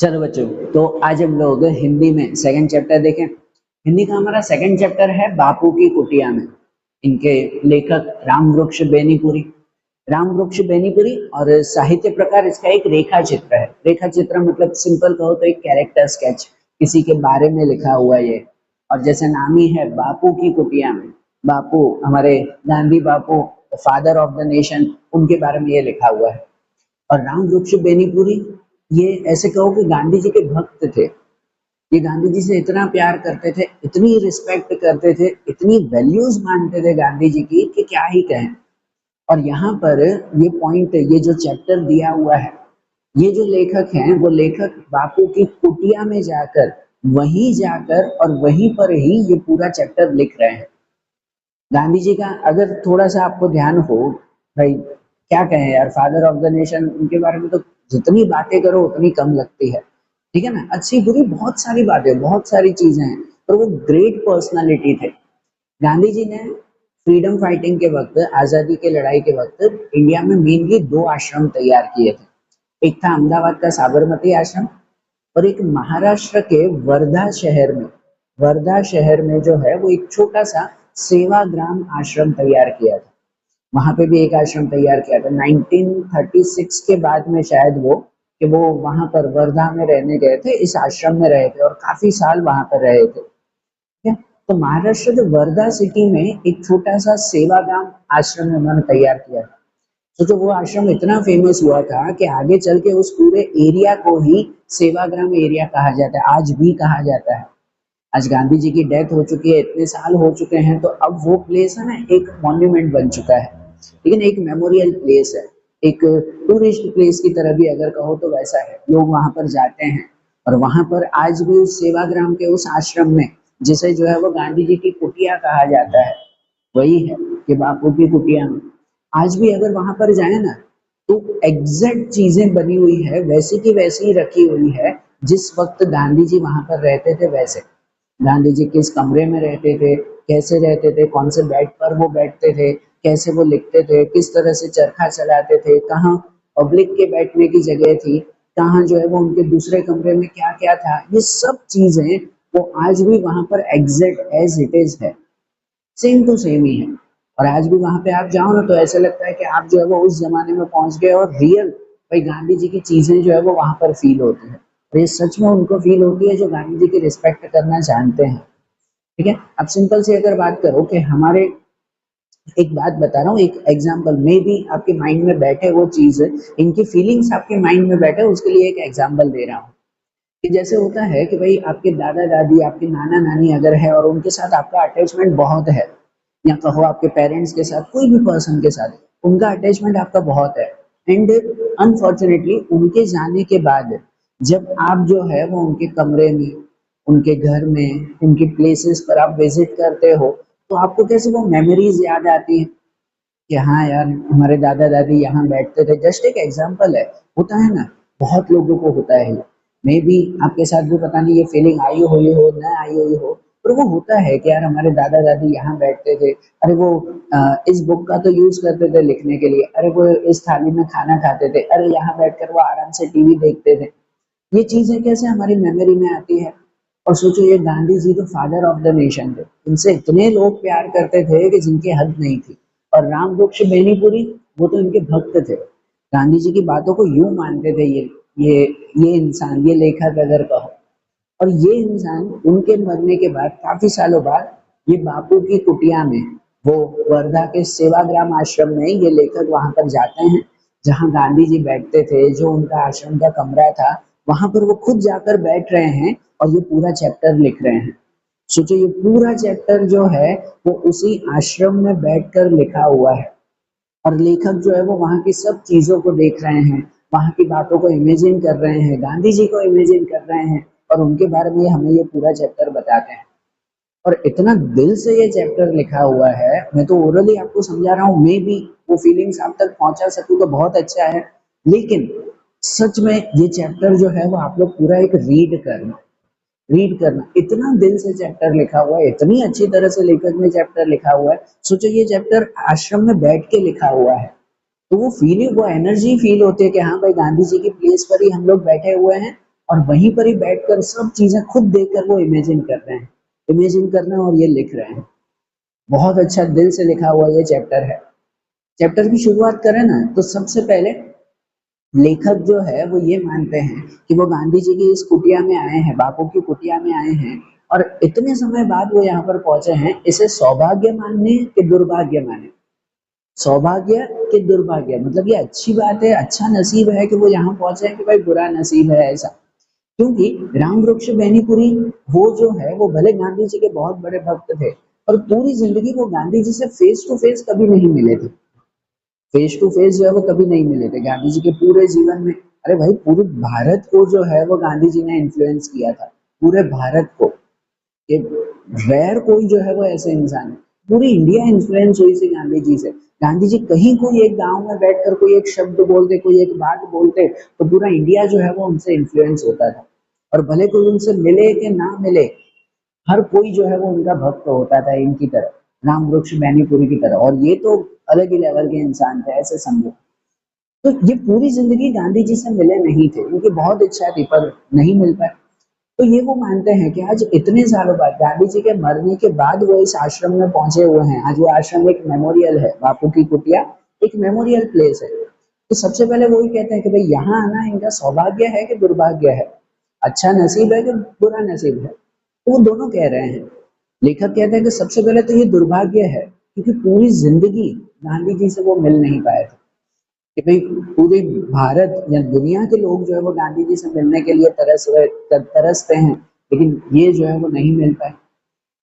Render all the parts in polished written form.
चलो बच्चों, तो आज हम लोग हिंदी में सेकंड चैप्टर देखें। हिंदी का हमारा सेकंड चैप्टर है बापू की कुटिया में। इनके लेखक रामवृक्ष बेनीपुरी। रामवृक्ष बेनीपुरी और साहित्य प्रकार इसका एक रेखा चित्र है। रेखा चित्र मतलब सिंपल कहो तो एक कैरेक्टर स्केच, किसी के बारे में लिखा हुआ ये। और जैसे नाम ही है बापू की कुटिया में, बापू हमारे गांधी बापू, फादर ऑफ द नेशन, उनके बारे में ये लिखा हुआ है। और रामवृक्ष बेनीपुरी ये ऐसे कहो कि गांधी जी के भक्त थे। ये गांधी जी से इतना प्यार करते थे, इतनी रिस्पेक्ट करते थे, इतनी वैल्यूज मानते थे गांधी जी की कि क्या ही कहें। और यहाँ पर ये पॉइंट, ये जो चैप्टर दिया हुआ है, ये जो लेखक हैं वो लेखक बापू की कुटिया में जाकर, वहीं जाकर और वहीं पर ही ये पूरा चैप्टर लिख रहे हैं। गांधी जी का अगर थोड़ा सा आपको ध्यान हो, भाई क्या कहें यार, फादर ऑफ द नेशन, उनके बारे में तो जितनी बातें करो उतनी कम लगती है। ठीक है ना, अच्छी बुरी बहुत सारी बातें, बहुत सारी चीजें हैं, पर वो ग्रेट पर्सनालिटी थे। गांधी जी ने फ्रीडम फाइटिंग के वक्त, आजादी के लड़ाई के वक्त इंडिया में मेनली दो आश्रम तैयार किए थे। एक था अहमदाबाद का साबरमती आश्रम, और एक महाराष्ट्र के वर्धा शहर में जो है वो एक छोटा सा सेवाग्राम आश्रम तैयार किया था। वहां पे भी एक आश्रम तैयार किया था 1936 के बाद में शायद वो वहां पर वर्धा में रहने गए थे, इस आश्रम में रहे थे और काफी साल वहां पर रहे थे। ठीक है, तो महाराष्ट्र के वर्धा सिटी में एक छोटा सा सेवाग्राम आश्रम उन्होंने तैयार किया था। सोचो वो आश्रम इतना फेमस हुआ था कि आगे चल के उस पूरे एरिया को ही सेवाग्राम एरिया कहा जाता है, आज भी कहा जाता है। आज गांधी जी की डेथ हो चुकी है, इतने साल हो चुके हैं, तो अब वो प्लेस है ना एक मॉन्यूमेंट बन चुका है, लेकिन एक मेमोरियल प्लेस है, एक टूरिस्ट प्लेस की तरह भी अगर कहो तो वैसा है। लोग वहां पर जाते हैं और वहां पर आज भी उस सेवाग्राम के उस आश्रम में, जिसे जो है वो गांधी जी की कुटिया कहा जाता है, वही है कि बापू की कुटिया में आज भी अगर वहां पर जाए ना, तो एग्जैक्ट चीजें बनी हुई है, वैसी की वैसी ही रखी हुई है जिस वक्त गांधी जी वहां पर रहते थे वैसे। गांधी जी किस कमरे में रहते थे, कैसे रहते थे, कौन से बेड पर वो बैठते थे, कैसे वो लिखते थे, किस तरह से चरखा चलाते थे, कहाँ पब्लिक के बैठने की जगह थी, कहाँ जो है वो उनके दूसरे कमरे में क्या क्या था, ये सब चीजें वो आज भी वहां पर एग्जैक्ट एज इट इज है, सेम टू सेम ही है। और आज भी वहां पे आप जाओ ना तो ऐसा लगता है कि आप जो है वो उस जमाने में पहुंच गए, और रियल भाई गांधी जी की चीजें जो है वो वहां पर फील होती है। और ये सच में उनको फील होती है जो गांधी जी की रिस्पेक्ट करना जानते हैं। ठीक है, अब सिंपल से अगर बात करो कि हमारे, एक बात बता रहा हूँ, एक एग्जाम्पल में भी आपके माइंड में बैठे वो चीज, इनकी फीलिंग्स आपके माइंड में बैठे, उसके लिए एक एग्जाम्पल दे रहा हूँ। कि जैसे होता है कि भाई आपके दादा दादी, आपके नाना नानी अगर है और उनके साथ आपका अटैचमेंट बहुत है, या कहो आपके पेरेंट्स के साथ, कोई भी पर्सन के साथ उनका अटैचमेंट आपका बहुत है, एंड अनफॉर्चुनेटली उनके जाने के बाद जब आप जो है वो उनके कमरे में, उनके घर में, उनकी प्लेसेस पर आप विजिट करते हो, तो आपको कैसे वो मेमोरीज याद आती है कि हाँ यार हमारे दादा दादी यहाँ बैठते थे। जस्ट एक एग्जाम्पल है, होता है ना, बहुत लोगों को होता है। मे भी आपके साथ भी पता नहीं ये फीलिंग आई हुई हो ना आई हुई हो, पर वो होता है कि यार हमारे दादा दादी यहाँ बैठते थे, अरे वो इस बुक का तो यूज करते थे लिखने के लिए, अरे वो इस थाली में खाना खाते थे, अरे यहाँ बैठकर वो आराम से टीवी देखते थे। ये चीजें कैसे हमारी मेमोरी में आती है। और सोचो ये गांधी जी तो फादर ऑफ द नेशन थे, इनसे इतने लोग प्यार करते थे कि जिनकी हद नहीं थी। और रामवृक्ष बेनीपुरी, वो तो इनके भक्त थे, गांधी जी की बातों को यूं मानते थे। ये ये इंसान, ये लेखक अगर कहो, और ये इंसान उनके मरने के बाद काफी सालों बाद ये बापू की कुटिया में, वो वर्धा के सेवाग्राम आश्रम में, ये लेखक वहां पर जाते हैं जहां गांधी जी बैठते थे, जो उनका आश्रम का कमरा था, वहां पर वो खुद जाकर बैठ रहे हैं और ये पूरा चैप्टर लिख रहे हैं। सोचो ये पूरा चैप्टर जो है वो उसी आश्रम में बैठकर लिखा हुआ है, और लेखक जो है वो वहाँ की सब चीजों को देख रहे हैं, वहाँ की बातों को इमेजिन कर रहे हैं, गांधी जी को इमेजिन कर रहे हैं, और उनके बारे में हमें ये पूरा चैप्टर बताते हैं। और इतना दिल से ये चैप्टर लिखा हुआ है, मैं तो ओरली आपको समझा रहा हूँ, मे भी वो फीलिंग्स आप तक पहुंचा सकूं तो बहुत अच्छा है। लेकिन सच में ये चैप्टर जो है वो आप लोग पूरा एक रीड करना, इतना दिल से चैप्टर लिखा हुआ है, इतनी अच्छी तरह से लेखक ने चैप्टर लिखा हुआ है। सोचो ये चैप्टर आश्रम में बैठ के लिखा हुआ है, तो वो फीलिंग, वो एनर्जी फील होती है कि हाँ भाई गांधी जी की प्लेस पर ही हम लोग बैठे हुए हैं, और वहीं पर ही बैठकर सब चीजें खुद देखकर वो इमेजिन कर रहे हैं, इमेजिन कर रहे हैं और ये लिख रहे हैं। बहुत अच्छा दिल से लिखा हुआ ये चैप्टर है। चैप्टर की शुरुआत करें ना तो सबसे पहले लेखक जो है वो ये मानते हैं कि वो गांधी जी की इस कुटिया में आए हैं, बापू की कुटिया में आए हैं, और इतने समय बाद वो यहाँ पर पहुंचे हैं। इसे सौभाग्य माने कि दुर्भाग्य माने? सौभाग्य कि दुर्भाग्य, मतलब ये अच्छी बात है, अच्छा नसीब है कि वो यहाँ पहुंचे हैं, कि भाई बुरा नसीब है ऐसा? क्योंकि राम वृक्ष बेनीपुरी वो जो है वो भले गांधी जी के बहुत बड़े भक्त थे, और पूरी जिंदगी वो गांधी जी से फेस टू फेस कभी नहीं मिले थे। फेस टू फेस जो है वो कभी नहीं मिले थे गांधी जी के पूरे जीवन में। अरे भाई, पूरे भारत को जो है वो गांधी जी ने इन्फ्लुएंस किया था, पूरे भारत को। ये रेयर कोई जो है वो ऐसे इंसान है। पूरी इंडिया इन्फ्लुएंस हुई थी गांधी जी से। गांधी जी कहीं कोई एक गांव में बैठकर कोई एक शब्द बोलते, कोई एक बात बोलते, तो पूरा इंडिया जो है वो उनसे इन्फ्लुएंस होता था। और भले कोई उनसे मिले कि ना मिले, हर कोई जो है वो उनका भक्त होता था, इनकी तरह, राम वृक्ष बैनीपुरी की तरह। और ये तो अलग ही लेवल के इंसान थे, ऐसे समझो। तो ये पूरी जिंदगी गांधी जी से मिले नहीं थे, उनकी बहुत इच्छा थी पर नहीं मिल पाए। तो ये वो मानते हैं कि आज इतने सालों बाद, गांधी जी के मरने के बाद, वो इस आश्रम में पहुंचे हुए हैं। आज वो आश्रम एक मेमोरियल है, बापू की कुटिया एक मेमोरियल प्लेस है। तो सबसे पहले वो ही कहते हैं कि भाई यहाँ आना इनका सौभाग्य है कि दुर्भाग्य है, अच्छा नसीब है कि बुरा नसीब है? तो वो दोनों कह रहे हैं। लेखक कहते हैं कि सबसे पहले तो ये दुर्भाग्य है, क्योंकि पूरी जिंदगी गांधी जी से वो मिल नहीं पाए थे। कि भाई पूरे भारत या दुनिया के लोग जो है वो गांधी जी से मिलने के लिए तरसते हैं, लेकिन ये जो है वो नहीं मिल पाए।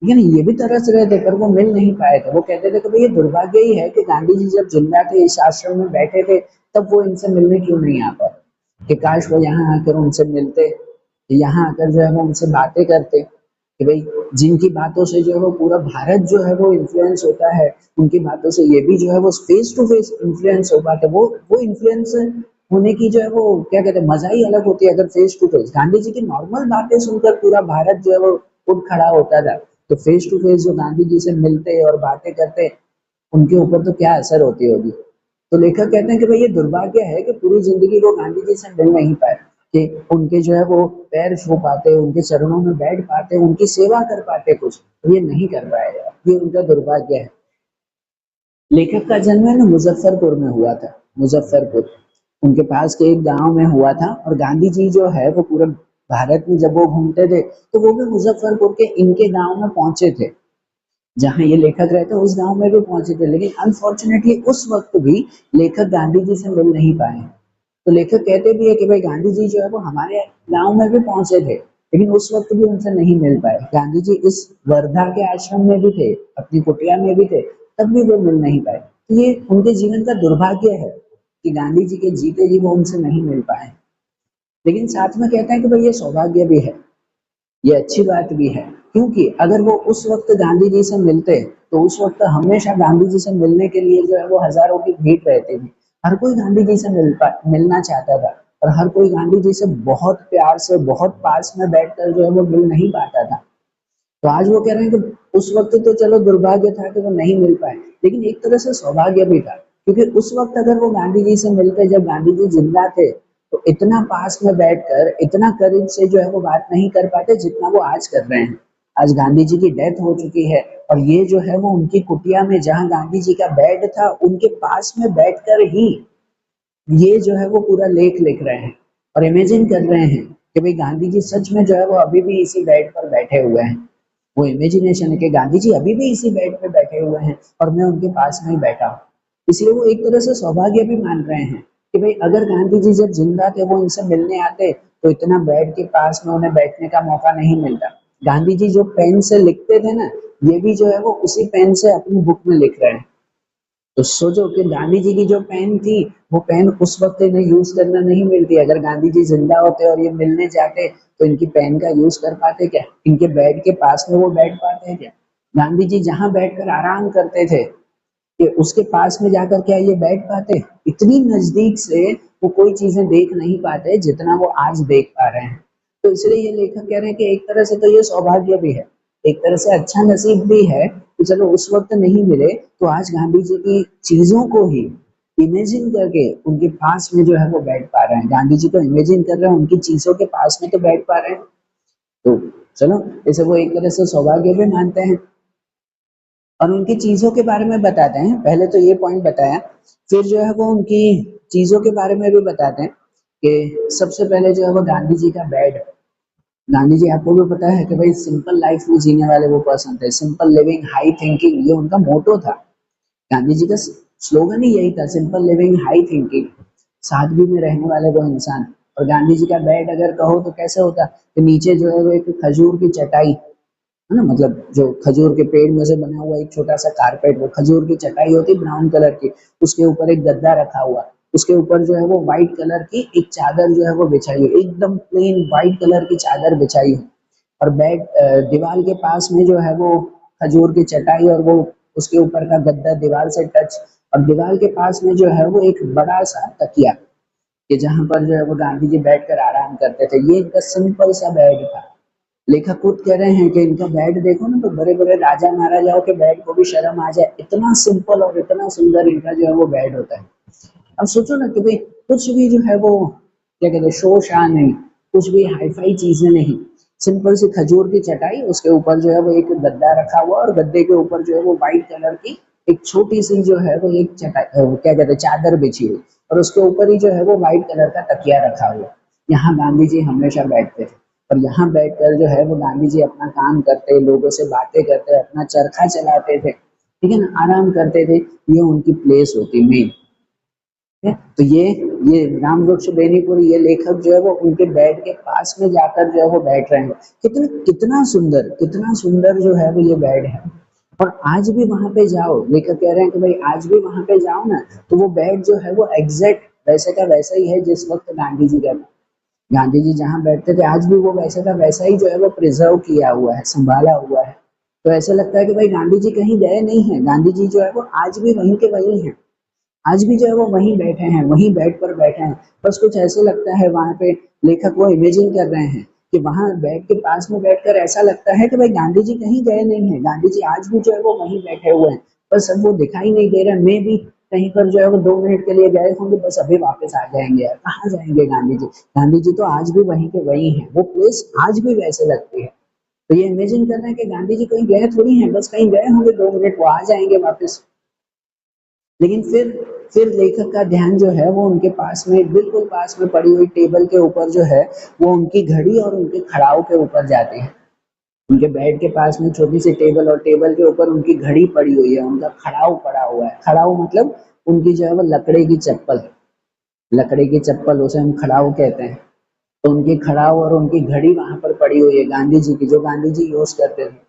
लेकिन ये भी तरस रहे थे पर वो मिल नहीं पाए थे। वो कहते थे कि भाई ये दुर्भाग्य ही है कि गांधी जी जब जिंदा थे, इस आश्रम में बैठे थे, तब वो इनसे मिलने क्यों नहीं आ पाए? कि काश वो यहाँ आकर उनसे मिलते, यहाँ आकर जो है वो उनसे बातें करते। कि भाई जिनकी बातों से जो है वो पूरा भारत जो है वो इन्फ्लुएंस होता है, उनकी बातों से ये भी जो है वो फेस टू फेस इन्फ्लुएंस हो पाते। वो इन्फ्लुएंस होने की जो है वो क्या कहते हैं, मजा ही अलग होती है। अगर face to face Gandhi ji की नॉर्मल बातें सुनकर पूरा भारत जो है वो उठ खड़ा होता था, तो फेस टू फेस जो गांधी जी से मिलते और बातें करते, उनके ऊपर तो क्या असर होती होगी। तो लेखक कहते हैं कि भाई ये दुर्भाग्य है कि पूरी जिंदगी वो गांधी जी से मिल नहीं पाए, कि उनके जो है वो पैर छू पाते, उनके चरणों में बैठ पाते, उनकी सेवा कर पाते, कुछ ये नहीं कर पाए। ये उनका दुर्भाग्य है। लेखक का जन्म है ना मुजफ्फरपुर में हुआ था, मुजफ्फरपुर उनके पास के एक गांव में हुआ था। और गांधी जी जो है वो पूरे भारत में जब वो घूमते थे, तो वो भी मुजफ्फरपुर के इनके गांव में पहुंचे थे, जहाँ ये लेखक रहते उस गांव में भी पहुंचे थे। लेकिन अनफॉर्चुनेटली उस वक्त भी लेखक गांधी जी से मिल नहीं पाए। तो लेखक कहते भी है कि भाई गांधी जी जो है वो हमारे गांव में भी पहुंचे थे, लेकिन उस वक्त भी उनसे नहीं मिल पाए। गांधी जी इस वर्धा के आश्रम में भी थे, अपनी कुटिया में भी थे, तब भी वो मिल नहीं पाए। तो ये उनके जीवन का दुर्भाग्य है कि गांधी जी के जीते जी वो उनसे नहीं मिल पाए। लेकिन साथ में कहते हैं कि भाई ये सौभाग्य भी है, ये अच्छी बात भी है। क्योंकि अगर वो उस वक्त गांधी जी से मिलते, तो उस वक्त हमेशा गांधी जी से मिलने के लिए जो है वो हजारों की भीड़ रहती थी। हर कोई गांधी जी से मिलना चाहता था, और हर कोई गांधी जी से बहुत प्यार से, बहुत पास में बैठकर जो है वो मिल नहीं पाता था। तो आज वो कह रहे हैं कि उस वक्त तो चलो दुर्भाग्य था कि वो नहीं मिल पाए, लेकिन एक तरह से सौभाग्य भी था। क्योंकि उस वक्त अगर वो गांधी जी से मिलते जब गांधी जी जिंदा थे, तो इतना पास में बैठकर, इतना करीब से जो है वो बात नहीं कर पाते जितना वो आज कर रहे हैं। आज गांधी जी की डेथ हो चुकी है, और ये जो है वो उनकी कुटिया में, जहाँ गांधी जी का बेड था, उनके पास में बैठकर ही ये जो है वो पूरा लेख लिख रहे हैं, और इमेजिन कर रहे हैं कि भाई गांधी जी सच में जो है वो अभी भी इसी बेड पर बैठे हुए हैं। वो इमेजिनेशन है कि गांधी जी अभी भी इसी बेड पे बैठे हुए हैं, और मैं उनके पास में ही बैठा हूँ। इसलिए वो एक तरह से सौभाग्य भी मान रहे हैं कि भाई अगर गांधी जी जब जिंदा थे वो इनसे मिलने आते, तो इतना बेड के पास में उन्हें बैठने का मौका नहीं मिलता। गांधी जी जो पेन से लिखते थे ना, ये भी जो है वो उसी पेन से अपनी बुक में लिख रहे हैं। तो सोचो कि गांधी जी की जो पेन थी, वो पेन उस वक्त इन्हें यूज करना नहीं मिलती। अगर गांधी जी जिंदा होते और ये मिलने जाते, तो इनकी पेन का यूज कर पाते क्या? इनके बेड के पास में वो बैठ पाते क्या? गांधी जी जहां बैठकर आराम करते थे, कि उसके पास में जाकर क्या ये बैठ पाते? इतनी नजदीक से वो कोई चीजें देख नहीं पाते जितना वो आज देख पा रहे हैं। तो इसलिए ये लेखक कह रहे हैं कि एक तरह से तो ये सौभाग्य भी है, एक तरह से अच्छा नसीब भी है कि चलो उस वक्त नहीं मिले, तो आज गांधी जी की चीजों को ही, इमेजिन करके उनके पास में जो है वो बैठ पा रहे हैं। गांधी जी को इमेजिन कर रहे हैं, उनकी चीजों के पास में तो बैठ पा रहे हैं। तो चलो, इसे वो एक तरह से सौभाग्य भी मानते हैं और उनकी चीजों के बारे में बताते हैं। पहले तो ये पॉइंट बताया, फिर जो है वो उनकी चीजों के बारे में भी बताते हैं कि सबसे पहले जो है वो गांधी जी का बेड। गांधी जी, आपको भी पता है कि भाई सिंपल लाइफ में जीने वाले वो पर्सन थे, सिंपल लिविंग हाई थिंकिंग, ये उनका मोटो था। गांधी जी का स्लोगन ही यही था, सिंपल लिविंग हाई थिंकिंग, सादगी में रहने वाले वो इंसान। और गांधी जी का बेड अगर कहो तो कैसे होता कि नीचे जो है वो एक खजूर की चटाई, है ना, मतलब जो खजूर के पेड़ में से बना हुआ एक छोटा सा कारपेट, वो खजूर की चटाई होती ब्राउन कलर की, उसके ऊपर एक गद्दा रखा हुआ, उसके ऊपर जो है वो व्हाइट कलर की एक चादर जो है वो बिछाई हुई, एकदम प्लेन व्हाइट कलर की चादर बिछाई है। और बेड दीवार के पास में जो है वो खजूर की चटाई और वो उसके ऊपर का गद्दा दीवार से टच, और दीवार के पास में जो है वो एक बड़ा सा तकिया, कि जहां पर जो है वो गांधी जी बैठकर आराम करते थे। ये इनका सिंपल सा बेड था। लेखक खुद कह रहे हैं कि इनका बेड देखो ना, तो बड़े बड़े राजा महाराजाओं के बेड को भी शर्म आ जाए, इतना सिंपल और इतना सुंदर इनका जो है वो बेड होता है। अब सोचो ना कि भाई कुछ भी जो है वो क्या कहते हैं, शो शान नहीं, कुछ भी हाईफाई चीजें नहीं, सिंपल सी खजूर की चटाई, उसके ऊपर जो है वो एक गद्दा रखा हुआ और गद्दे के ऊपर जो है वो व्हाइट कलर की एक छोटी सी जो है वो एक चटाई क्या कहते हैं चादर बिछी हुई, और उसके ऊपर ही जो है वो व्हाइट कलर का तकिया रखा हुआ। यहाँ गांधी जी हमेशा बैठते थे और यहाँ बैठकर जो है वो गांधी जी अपना काम करते, लोगों से बातें करते, अपना चरखा चलाते थे, ठीक है ना, आराम करते थे। ये उनकी प्लेस होती मेन है। तो ये राम वृक्ष बेनीपुरी, ये लेखक जो है वो उनके बेड के पास में जाकर जो है वो बैठ रहे हैं। कितना कितना सुंदर जो है वो ये बेड है। और आज भी वहां पे जाओ, लेखक कह रहे हैं कि भाई आज भी वहां पे जाओ ना, तो वो बेड जो है वो एग्जैक्ट वैसे का वैसा ही है जिस वक्त गांधी जी का, गांधी जी जहाँ बैठते थे आज भी वो वैसे का वैसा ही जो है वो प्रिजर्व किया हुआ है, संभाला हुआ है। तो ऐसा लगता है कि भाई गांधी जी कहीं गए नहीं है, गांधी जी जो है वो आज भी वहीं के वहीं हैं। आज भी जो है वो वहीं बैठे हैं, वहीं बेड पर बैठे हैं। बस कुछ ऐसे लगता है वहां पे, लेखक वो इमेजिन कर रहे हैं कि वहां बेड के पास में बैठकर ऐसा लगता है कि भाई गांधी जी कहीं गए नहीं है, गांधी जी आज भी जो है वो वहीं बैठे हुए हैं। बस अब वो दिखाई नहीं दे रहे, मे भी कहीं पर जो है वो 2 मिनट के लिए गए होंगे, बस अभी वापस आ जाएंगे। यार कहाँ जाएंगे गांधी जी, गांधी जी तो आज भी वहीं के वहीं है, वो प्लेस आज भी वैसे लगती है। तो ये इमेजिन कर रहे हैं कि गांधी जी कहीं गए थोड़ी हैं, बस कहीं गए होंगे 2 मिनट, वो आ जाएंगे वापस। लेकिन फिर लेखक का ध्यान जो है वो उनके पास में, बिल्कुल पास में पड़ी हुई टेबल के ऊपर जो है वो उनकी घड़ी और उनके खड़ाऊ के ऊपर जाते हैं। उनके बेड के पास में छोटी सी टेबल और टेबल के ऊपर उनकी घड़ी पड़ी हुई है, उनका खड़ाऊ पड़ा हुआ है। खड़ाऊ मतलब उनकी जो है वो लकड़े की चप्पल, लकड़े की चप्पल उसे हम खड़ाऊ कहते हैं। तो उनकी खड़ाऊ और उनकी घड़ी वहां पर पड़ी हुई है गांधी जी की, जो गांधी जी यूज करते थे।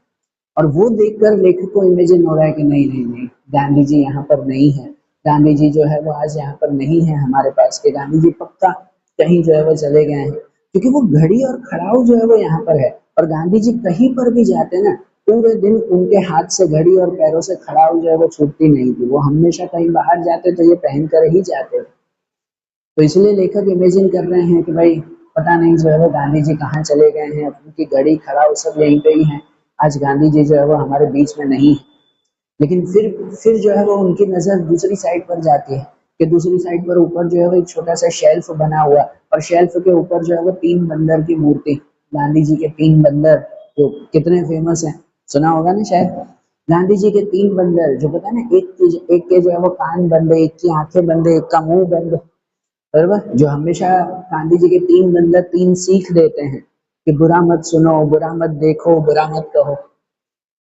और वो देखकर लेखक को इमेजिन हो रहा है कि नहीं नहीं नहीं, गांधी जी यहाँ पर नहीं है, गांधी जी जो है वो आज यहाँ पर नहीं है हमारे पास, के गांधी जी पक्का कहीं जो है वो चले गए हैं, क्योंकि वो घड़ी और खड़ाऊ जो है वो यहाँ पर है। और गांधी जी कहीं पर भी जाते ना, पूरे दिन उनके हाथ से घड़ी और पैरों से खड़ाऊ जो है वो छूटती नहीं थी, वो हमेशा कहीं बाहर जाते तो ये पहन कर ही जाते। तो इसलिए लेखक इमेजिन कर रहे हैं कि भाई पता नहीं जो है वो गांधी जी कहाँ चले गए हैं, उनकी घड़ी खड़ाऊ सब यहीं पे ही है, आज गांधी जी जो है वो हमारे बीच में नहीं है। लेकिन फिर जो है वो उनकी नजर दूसरी साइड पर जाती है, कि दूसरी साइड पर ऊपर जो है वो एक छोटा सा शेल्फ बना हुआ, और शेल्फ के ऊपर जो है वो 3 बंदर की मूर्ति, गांधी जी के 3 बंदर, जो कितने फेमस हैं, सुना होगा ना शायद। गांधी जी के 3 बंदर, जो पता है ना, एक के जो है वो कान बंद है, एक की आंखें बंद है, एक का मुंह बंद है, बराबर, जो हमेशा गांधी जी के 3 बंदर 3 सीख देते हैं कि बुरा मत सुनो, बुरा मत देखो, बुरा मत कहो,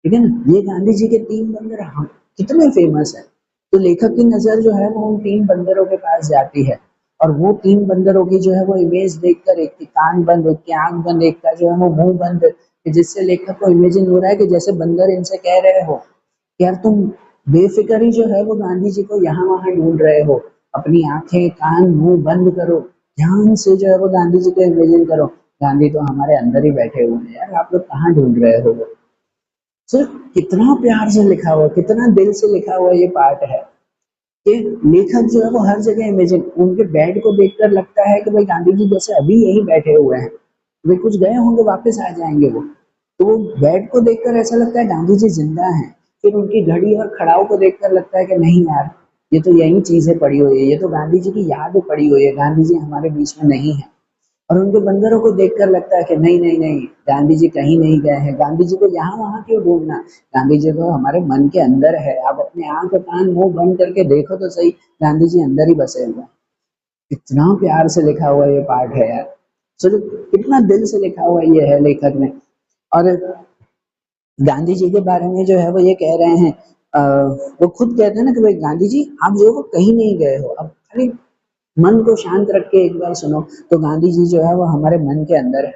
ठीक है ना। ये गांधी जी के 3 बंदर हम कितने फेमस है। तो लेखक की नजर जो है वो उन 3 बंदरों के पास जाती है, और वो 3 बंदरों की जो है वो इमेज देखकर, एक की कान बंद, एक की आंख बंद, एक का जो है वो मुंह बंद, कि जिससे लेखक को इमेजिन हो रहा है कि जैसे बंदर इनसे कह रहे हो कि यार तुम बेफिक्र ही जो है वो गांधी जी को यहाँ वहां ढूंढ रहे हो, अपनी आंखें कान मुंह बंद करो, ध्यान से जो है वो गांधी जी को इमेजिन करो, गांधी तो हमारे अंदर ही बैठे हुए हैं, यार आप लोग कहाँ ढूंढ रहे हो। सिर्फ कितना प्यार से लिखा हुआ, कितना दिल से लिखा हुआ ये पार्ट है, कि लेखक जो है वो हर जगह इमेजिन, उनके बेड को देखकर लगता है कि भाई गांधी जी जैसे अभी यही बैठे हुए हैं, वे कुछ गए होंगे वापस आ जाएंगे वो। तो वो बेड को देखकर ऐसा लगता है गांधी जी जिंदा हैं। फिर उनकी घड़ी और खड़ाऊ को देखकर लगता है कि नहीं यार, ये तो यही चीजें पड़ी हुई है, ये तो गांधी जी की याद पड़ी हुई है, गांधी जी हमारे बीच में नहीं है। और उनके बंदरों को देखकर लगता है कि नहीं नहीं नहीं, गांधी जी कहीं नहीं गए हैं, गांधी जी को यहाँ वहां क्यों ढूंढना, गांधी जी तो हमारे मन के अंदर है, आप अपने आंख कान मुंह बंद करके देखो तो सही, गांधी जी अंदर ही बसे हुए हैं। इतना प्यार से लिखा हुआ ये पाठ है यार, सोचो कितना दिल से लिखा हुआ ये है लेखक ने। और गांधी जी के बारे में जो है वो ये कह रहे हैं, अ, वो खुद कहते हैं ना कि भाई गांधी जी आप जो है वो कहीं नहीं गए हो, अब खाली मन को शांत रख के एक बार सुनो, तो गांधी जी जो है वो हमारे मन के अंदर है।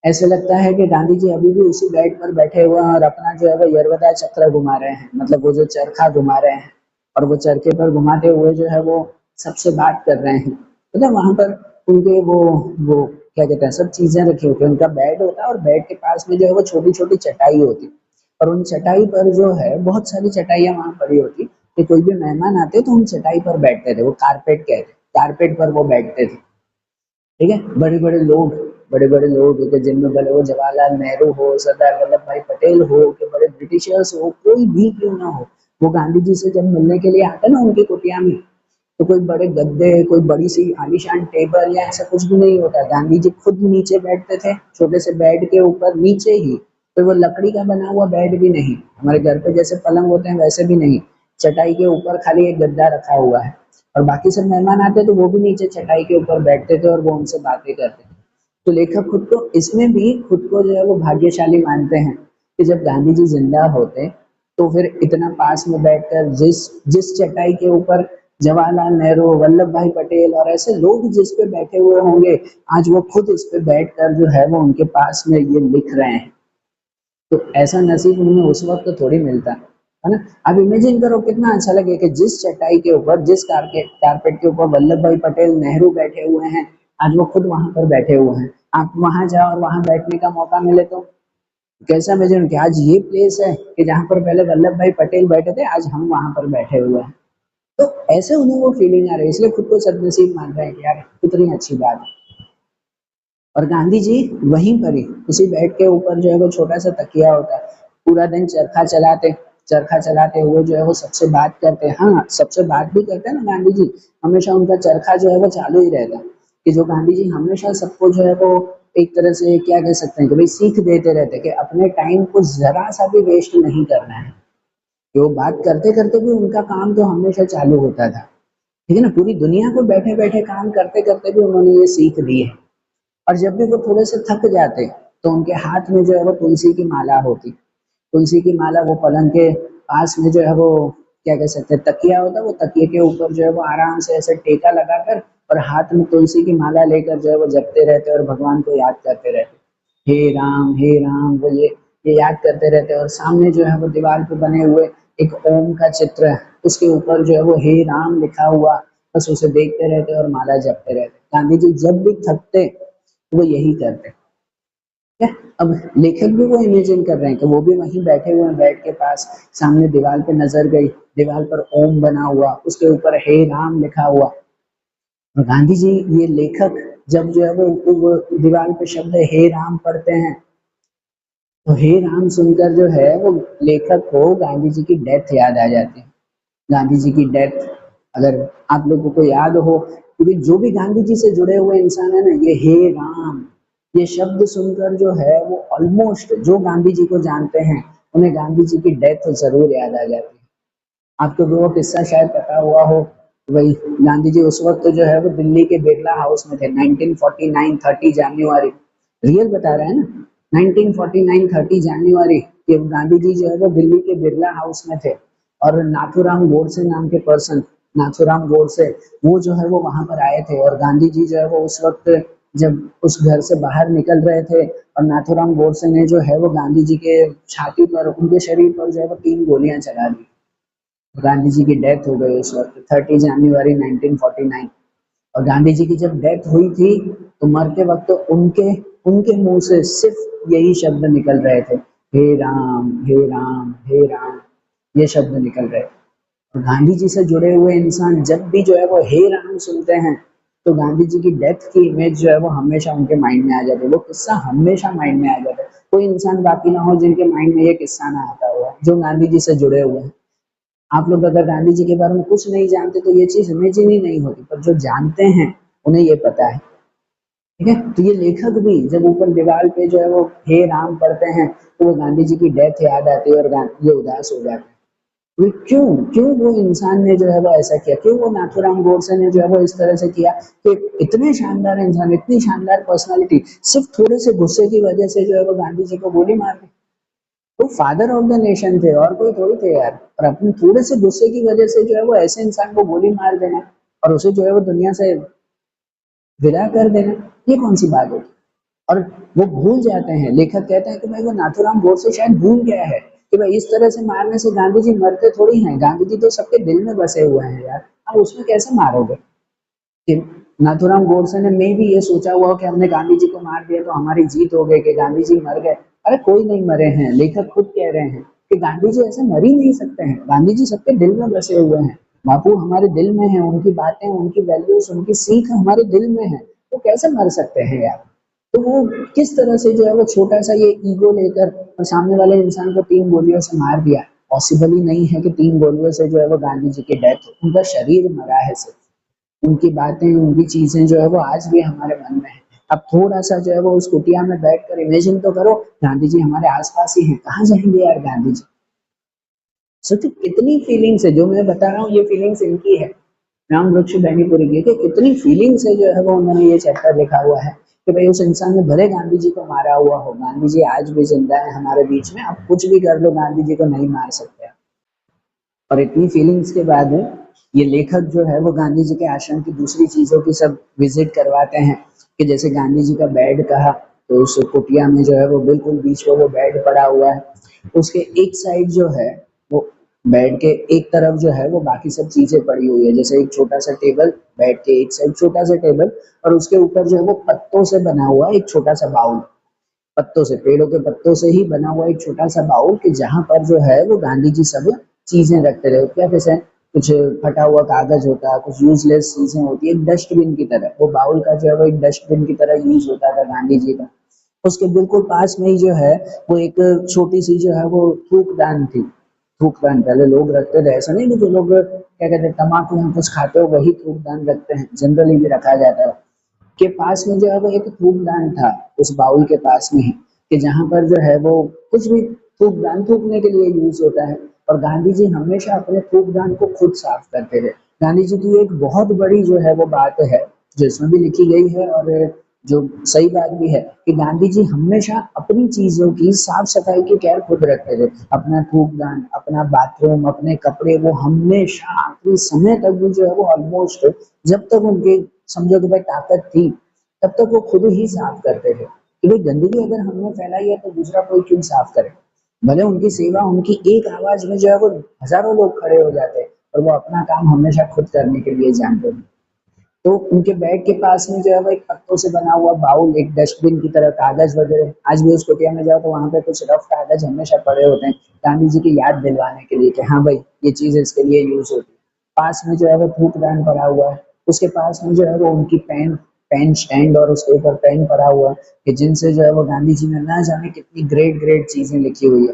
ऐसे लगता है कि गांधी जी अभी भी उसी बेड पर बैठे हुए हैं और अपना जो है वो यरवदा चक्र घुमा रहे हैं, मतलब वो जो चरखा घुमा रहे हैं, और वो चरखे पर घुमाते हुए जो है वो सबसे बात कर रहे हैं। मतलब वहां पर उनके वो क्या कहते हैं, सब चीजें रखी होती है, उनका बेड होता है और बेड के पास में जो है वो छोटी छोटी चटाई होती, और उन चटाई पर जो है बहुत सारी चटाइयां वहां पड़ी होती, कि कोई भी मेहमान आते तो उन चटाई पर बैठते थे, वो कारपेट कहते, कारपेट पर वो बैठते थे। ठीक है, बड़े बड़े लोग, बड़े बड़े लोग कि जिनमें भले वो जवाहरलाल नेहरू हो, सरदार वल्लभ भाई पटेल हो, कि बड़े ब्रिटिशर्स हो, कोई भी क्यों ना हो, वो गांधी जी से जब मिलने के लिए आते ना उनकी कुटिया में, तो कोई बड़े गद्दे, कोई बड़ी सी आलीशान टेबल या ऐसा कुछ भी नहीं होता, गांधी जी खुद नीचे बैठते थे छोटे से बेड के ऊपर, नीचे ही, तो वो लकड़ी का बना हुआ बेड भी नहीं, हमारे घर पे जैसे पलंग होते हैं वैसे भी नहीं, चटाई के ऊपर खाली एक गद्दा रखा हुआ है, और बाकी सब मेहमान आते तो वो भी नीचे चटाई के ऊपर बैठते थे और वो उनसे बातें करते थे। तो लेखक खुद को इसमें भी खुद को जो है वो भाग्यशाली मानते हैं कि जब गांधी जी जिंदा होते तो फिर इतना पास में बैठकर जिस जिस चटाई के ऊपर जवाहरलाल नेहरू, वल्लभ भाई पटेल और ऐसे लोग जिस पे बैठे हुए होंगे, आज वो खुद इस पे बैठकर जो है वो उनके पास में ये लिख रहे हैं। तो ऐसा नसीब उन्हें उस वक्त थोड़ी मिलता है ना। अब इमेजिन करो कितना अच्छा लगे कि जिस चटाई के ऊपर, जिस कारपेट कारपेट के ऊपर वल्लभ भाई पटेल नेहरू बैठे हुए हैं, आज वो खुद वहां पर बैठे हुए हैं, आप वहां जाओ और वहां बैठने का मौका मिले तो कैसा इमेजिन कि आज ये प्लेस है कि जहां पर पहले वल्लभ भाई पटेल बैठे थे, आज हम वहां पर बैठे हुए हैं। तो ऐसे उन्हें वो फीलिंग आ रही है, इसलिए खुद को सदनसीब मान रहे हैं कि यार कितनी अच्छी बात है। और गांधी जी वहीं पर ही उसी बेड के ऊपर जो है वो छोटा सा तकिया होता है, पूरा दिन चरखा चलाते हुए जो है वो सबसे बात करते हैं, हाँ सबसे बात भी करते हैं ना गांधी जी, हमेशा उनका चरखा जो है वो चालू ही रहता है, कि जो गांधी जी हमेशा सबको जो है वो एक तरह से क्या कह सकते हैं कि भाई सीख देते रहते कि अपने टाइम को जरा सा भी वेस्ट नहीं करना है, कि वो बात करते करते भी उनका काम तो हमेशा चालू होता था। ठीक है ना, पूरी दुनिया को बैठे बैठे काम करते करते भी उन्होंने ये सीख दी है। और जब भी वो थोड़े से थक जाते तो उनके हाथ में जो है वो तुलसी की माला होती, तुलसी की माला वो पलंग के पास में जो है वो क्या कह सकते हैं तकिया होता है, वो तकिए के ऊपर जो है वो आराम से ऐसे टेका लगाकर और हाथ में तुलसी की माला लेकर जो है वो जपते रहते और भगवान को याद करते रहते, हे राम, वो ये याद करते रहते, और सामने जो है वो दीवार पे बने हुए एक ओम का चित्र है, उसके ऊपर जो है वो हे राम लिखा हुआ, बस उसे देखते रहते और माला जपते रहते। गांधी जी जब भी थकते वो यही करते। क्या, अब लेखक भी वो इमेजिन कर रहे हैं कि वो भी वहीं बैठे हुए हैं बेड के पास, सामने दीवार पे नजर गई, दीवार पर ओम बना हुआ, उसके ऊपर हे राम लिखा हुआ, और गांधी जी ये लेखक जब जो है वो दीवार पे शब्द हे राम पढ़ते हैं, तो हे राम सुनकर जो है वो लेखक को गांधी जी की डेथ याद आ जाती है। गांधी जी की डेथ, अगर आप लोगों को याद हो, क्योंकि जो भी गांधी जी से जुड़े हुए इंसान है ना, ये हे राम ये शब्द सुनकर जो है वो ऑलमोस्ट जो गांधी जी को जानते हैं उन्हें गांधी जी की डेथ जरूर याद आ जाती है। आपको भी वो किस्सा शायद पता हुआ हो, वही गांधी जी उस वक्त जो है वो दिल्ली के बिरला हाउस में थे, 1949 30 जनवरी, रियल बता रहे हैं ना, 1949 30 जनवरी ये गांधी जी जो है वो दिल्ली के बिरला हाउस में थे, और नाथूराम गोडसे नाम के पर्सन, नाथूराम गोडसे, वो जो है वो वहां पर आए थे, और गांधी जी जो है वो उस वक्त जब उस घर से बाहर निकल रहे थे, और नाथूराम गोडसे ने जो है वो गांधी जी के छाती पर, उनके शरीर पर जो है वो 3 गोलियां चला दी। गांधी जी की डेथ हो गई उस वक्त 30 जनवरी 1949। और गांधी जी की जब डेथ हुई थी तो मरते वक्त तो उनके उनके मुंह से सिर्फ यही शब्द निकल रहे थे, हे राम हे राम हे राम, ये शब्द निकल रहे थे। और गांधी जी से जुड़े हुए इंसान जब भी जो है वो हे राम सुनते हैं, तो गांधी जी की डेथ की इमेज जो है वो हमेशा उनके माइंड में आ जाती है, वो किस्सा हमेशा माइंड में आ जाता है। कोई इंसान बाकी ना हो जिनके माइंड में ये किस्सा ना आता हुआ जो गांधी जी से जुड़े हुए हैं। आप लोग अगर गांधी जी के बारे में कुछ नहीं जानते तो ये चीज इमेजिन ही नहीं होती, पर जो जानते हैं उन्हें ये पता है। ठीक है, तो ये लेखक भी जब ऊपर दीवार पे जो है वो हे राम पढ़ते हैं तो वो गांधी जी की डेथ याद आती है और ये उदास हो जाते हैं। वो क्यों क्यों वो इंसान ने जो है वो ऐसा किया, क्यों वो नाथूराम गोडसे ने जो है वो इस तरह से किया कि इतने शानदार इंसान, इतनी शानदार पर्सनालिटी, सिर्फ थोड़े से गुस्से की वजह से जो है वो गांधी जी को गोली मार दी। वो फादर ऑफ द नेशन थे और कोई थोड़ी थे यार, और अपने थोड़े से गुस्से की वजह से जो है वो ऐसे इंसान को गोली मार देना और उसे जो है वो दुनिया से विदा कर देना, ये कौन सी बात होती। और वो भूल जाते हैं, लेखक कहते हैं कि भाई वो नाथूराम गोडसे शायद भूल गया है कि भाई इस तरह से मारने से गांधी जी मरते थोड़ी हैं, गांधी जी तो सबके दिल में बसे हुए हैं यार, आप उसमें कैसे मारोगे। कि नाथूराम गोडसे ने मे भी ये सोचा हुआ हो कि हमने गांधी जी को मार दिया तो हमारी जीत हो गई, कि गांधी जी मर गए। अरे कोई नहीं मरे हैं, लेखक खुद कह रहे हैं कि गांधी जी ऐसे मर ही नहीं सकते हैं, गांधी जी सबके दिल में बसे हुए हैं, बापू हमारे दिल में है, उनकी बातें, उनकी वैल्यूज, उनकी सीख हमारे दिल में है, वो कैसे मर सकते हैं यार। तो वो किस तरह से जो है वो छोटा सा ये ईगो लेकर और सामने वाले इंसान को 3 गोलियों से मार दिया। पॉसिबल ही नहीं है कि 3 गोलियों से जो है वो गांधी जी की डेथ हो, उनका शरीर मरा है सिर्फ, उनकी बातें, उनकी चीजें जो है वो आज भी हमारे मन में है। अब थोड़ा सा जो है वो उस कुटिया में बैठकर इमेजिन तो करो, गांधी जी हमारे आसपास ही हैं, कहाँ जाएंगे यार गांधी जी। सोचो कितनी फीलिंग्स है, जो मैं बता रहा हूँ ये फीलिंग्स इनकी है, राम वृक्ष बैनीपुरी की, कि कितनी फीलिंग्स है जो है वो उन्होंने ये चैप्टर लिखा हुआ है कि भाई उस इंसान ने भले गांधी जी को मारा हुआ हो, गांधी जी आज भी जिंदा है हमारे बीच में, आप कुछ भी कर लो गांधी जी को नहीं मार सकते। और इतनी फीलिंग्स के बाद ये लेखक जो है वो गांधी जी के आश्रम की दूसरी चीजों की सब विजिट करवाते हैं, कि जैसे गांधी जी का बेड कहा, तो उस कुटिया में जो है वो बिल्कुल बीच में वो बेड पड़ा हुआ है, उसके एक साइड जो है वो, बेड के एक तरफ जो है वो बाकी सब चीजें पड़ी हुई है, जैसे एक छोटा सा टेबल, बेड के एक साइड छोटा सा टेबल, और उसके ऊपर जो है वो पत्तों से बना हुआ एक छोटा सा बाउल, पत्तों से, पेड़ों के पत्तों से ही बना हुआ एक छोटा सा बाउल, कि जहां पर जो है वो गांधी जी सब चीजें रखते रहे, क्या कैसे, कुछ फटा हुआ कागज होता है, कुछ यूजलेस चीजें होती है, एक डस्टबिन की तरह वो बाउल का जो है वो एक डस्टबिन की तरह यूज होता था गांधी जी का। उसके बिल्कुल पास में ही जो है वो एक छोटी सी जो है वो थूकदान थी, थूकदान पहले लोग रखते थे, ऐसा नहीं कि जो लोग क्या कहते हैं तम्बाकू हम कुछ खाते हो वही थूकदान रखते हैं, जनरली भी रखा जाता है। के पास में जो है वो एक थूकदान था, उस बाउल के पास में ही, कि जहां पर जो है वो कुछ भी थूकदान थूकने के लिए यूज होता है, और गांधी जी हमेशा अपने थूकदान को खुद साफ करते थे। गांधी जी की एक बहुत बड़ी जो है वो बात है जो इसमें भी लिखी गई है, और जो सही बात भी है, कि गांधी जी हमेशा अपनी चीजों की साफ सफाई की केयर खुद रखते थे, अपना थूकदान, अपना बाथरूम, अपने कपड़े, वो हमेशा आखिरी समय तक भी जो है वो ऑलमोस्ट, जब तक उनके समझो कि भाई ताकत थी, तब तक वो खुद ही साफ करते थे, कि भाई गंदगी अगर हमने फैलाई है तो दूसरा कोई क्यों साफ करे। भले उनकी सेवा, उनकी एक आवाज में जो है वो हजारों लोग खड़े हो जाते हैं, और वो अपना काम हमेशा खुद करने के लिए जानते थे। तो उनके बेड के पास में जो है वो एक पत्तों से बना हुआ बाउल, एक डस्टबिन की तरह कागज वगैरह, आज भी उस कुटिया में जाओ तो वहां पे कुछ रफ कागज हमेशा पड़े होते हैं, गांधी जी की याद दिलवाने के लिए कि हाँ भाई ये चीज इसके लिए यूज होती है। पास में जो है वो थूकदान पड़ा हुआ है, उसके पास में जो है वो उनकी पेन, पेन स्टैंड, और उसके ऊपर पेन पड़ा हुआ है, कि जिनसे जो है वो गांधी जी ने ना जाने कितनी ग्रेट ग्रेट चीजें लिखी हुई है।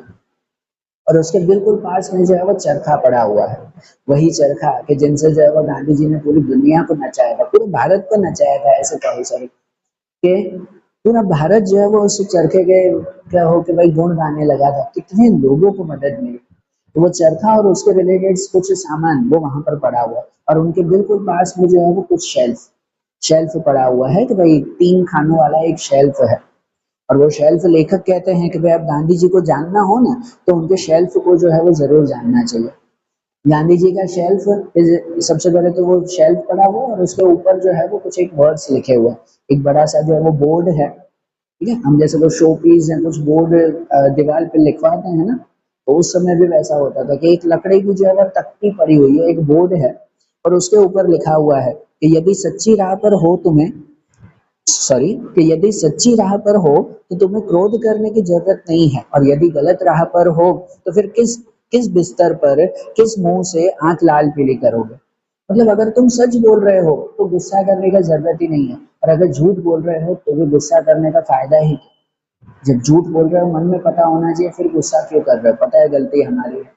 और उसके बिल्कुल पास में जो है वो चरखा पड़ा हुआ है, वही चरखा कि जिनसे जो है वो गांधी जी ने पूरी दुनिया को नचाया था, पूरे भारत को नचाया था, ऐसे कहो सर, कि पूरा भारत जो है वो उस चरखे के क्या हो कि भाई गुण गाने लगा था, कितने लोगों को मदद मिली। तो वो चरखा और उसके रिलेटेड कुछ सामान वो वहां पर पड़ा हुआ है, और उनके बिल्कुल पास में जो है वो कुछ शेल्फ, शेल्फ पड़ा हुआ है, कि भाई 3 खानों वाला एक शेल्फ है। और वो शेल्फ, लेखक कहते हैं कि भाई अब गांधी जी को जानना हो ना तो उनके शेल्फ को जो है वो जरूर जानना चाहिए। गांधी जी का शेल्फ, सबसे पहले तो वो शेल्फ पड़ा हुआ और उसके ऊपर जो है वो कुछ एक वर्ड्स लिखे हुए हैं, एक बड़ा सा जो है वो बोर्ड है। ठीक है, हम जैसे वो शो पीस है कुछ बोर्ड दीवार पे लिखवाते हैं ना, तो उस समय भी वैसा होता था कि एक लकड़ी की जो है वो तख्ती पड़ी हुई है, एक बोर्ड है, और उसके ऊपर लिखा हुआ है कि यदि सच्ची राह पर हो तुम्हें, सॉरी, कि यदि सच्ची राह पर हो तो तुम्हें क्रोध करने की जरूरत नहीं है, और यदि गलत राह पर हो तो फिर किस किस बिस्तर पर, किस मुंह से आंख लाल पीली करोगे। मतलब अगर तुम सच बोल रहे हो तो गुस्सा करने का जरूरत ही नहीं है, और अगर झूठ बोल रहे हो तो भी गुस्सा करने का फायदा ही क्या? जब झूठ बोल रहे हो मन में पता होना चाहिए फिर गुस्सा क्यों कर रहे हो, पता है गलती हमारी है।